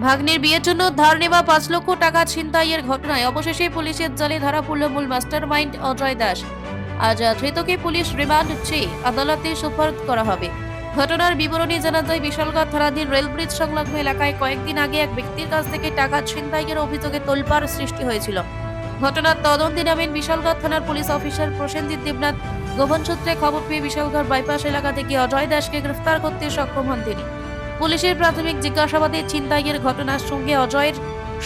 ভাগ্নের বিয়ের জন্য ধার নেওয়া 5 লক্ষ টাকা ছিনতাইয়ের ঘটনায় অবশেষে পুলিশের জালে ধরা পড়ল মূল মাস্টারমাইন্ড অজয় দাস। আজ ধৃতকে পুলিশ রিমান্ড চেয়ে আদালতে সোপর্দ করা হবে। ঘটনার বিবরণী জানা যায়, বিশালগড় থানাধীন রেলব্রিজ সংলগ্ন এলাকায় কয়েকদিন আগে এক ব্যক্তির কাছ থেকে টাকা ছিনতাইয়ের অভিযোগে তোলপাড় সৃষ্টি হয়েছিল। ঘটনার তদন্তে নামেন বিশালগড় থানার পুলিশ অফিসার প্রসেনজিৎ দেবনাথ। গোপন সূত্রে খবর পেয়ে বিশালগড় বাইপাস এলাকা থেকে অজয় দাসকে গ্রেফতার করতে সক্ষম হন তিনি। পুলিশের প্রাথমিক জিজ্ঞাসাবাদে ছিনতাইয়ের ঘটনার সঙ্গে অজয়ের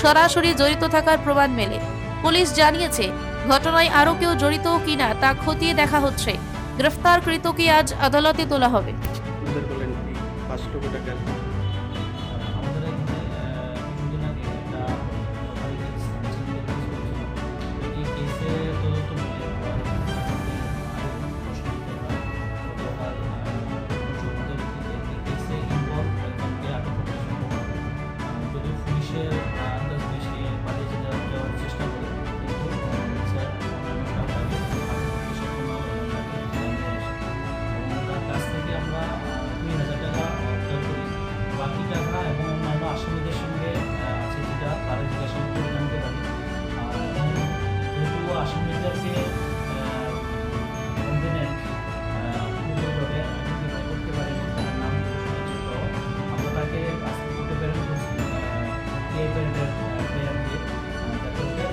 সরাসরি জড়িত থাকার প্রমাণ মেলে। পুলিশ জানিয়েছে, ঘটনায় আরও কেউ জড়িত কিনা তা খতিয়ে দেখা হচ্ছে। গ্রেফতারকৃতকে আজ আদালতে তোলা হবে। উদ্ধার করলেন এই 5 লক্ষ টাকার আমাদের এখানে কিছুদিন আগে একটা সরকারি কেস ছিল। এই কেসে তদন্ত মিলে কেসে ইনভলভ একজনকে আটক করতে সক্ষম হয়। যদিও পুলিশের আন্দাজ বেশি পালিয়ে যাওয়ার চেষ্টা করে, কিন্তু স্যার অনুষ্ঠান তাকে আটক করতে সক্ষম হয় এবং তাকে নিয়ে আসে। এবং তার কাছ থেকে আমরা 20,000 টাকা উদ্ধার করি। বাকি টাকা এবং অন্যান্য আসামিদের সঙ্গে আছে যেটা তারা জিজ্ঞাসাবাদ করে জানতে পারি। যেহেতু আসামিদেরকে কনভিনেন্ট পূর্ণভাবে আইডেন্টিফাই করতে পারিনি, তার নাম শুনেছি, তো আমরা তাকে আজকে করতে প্রেরণ করছি প্লেয়ারদের প্লেয়ারকে, যাতে করে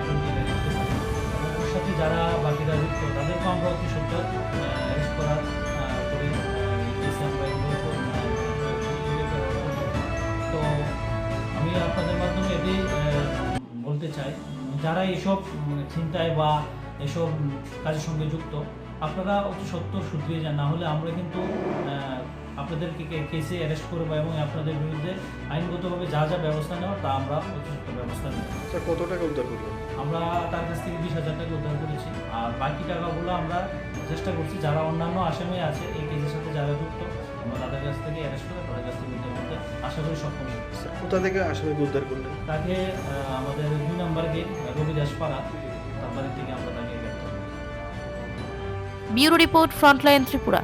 আইডেন্টিফাই করতে পারি। এবং ওর সাথে যারা বাকিরা যুক্ত তাদেরকেও আমরা অতি সত্তর অ্যারেস্ট করার করে কেসে আমরা ইনভলভ করব। তো আমি আপনাদের মাধ্যমে এটাই বলতে চাই, যারা এইসব চিন্তায় বা এসব কাজের সঙ্গে যুক্ত, আপনারা অতি সত্বর শুধরিয়ে যান, না হলে আমরা কিন্তু আপনাদেরকে কেসে অ্যারেস্ট করবো এবং আপনাদের বিরুদ্ধে আইনগতভাবে যা যা ব্যবস্থা নেওয়ার তা আমরা অতি সত্বর ব্যবস্থা নেব। স্যার কত টাকা উদ্ধার করলেন? আমরা তার কাছ থেকে 20,000 টাকা উদ্ধার করেছি, আর বাকি টাকাগুলো আমরা চেষ্টা করছি যারা অন্যান্য আসামি আছে এই কেসের সাথে যারা যুক্ত, আমরা তাদের কাছ থেকে অ্যারেস্ট করে তাদের কাছ থেকে উদ্ধার করতে আশা করি সক্ষম হব। স্যার কোথা থেকে আসামিকে উদ্ধার করলেন? তাকে আমাদের 2 নম্বর গেট রবিদাস পাড়া, তার বাড়ি থেকে আমরা তাকে গ্রেপ্তার করি। Bureau report, frontline Tripura.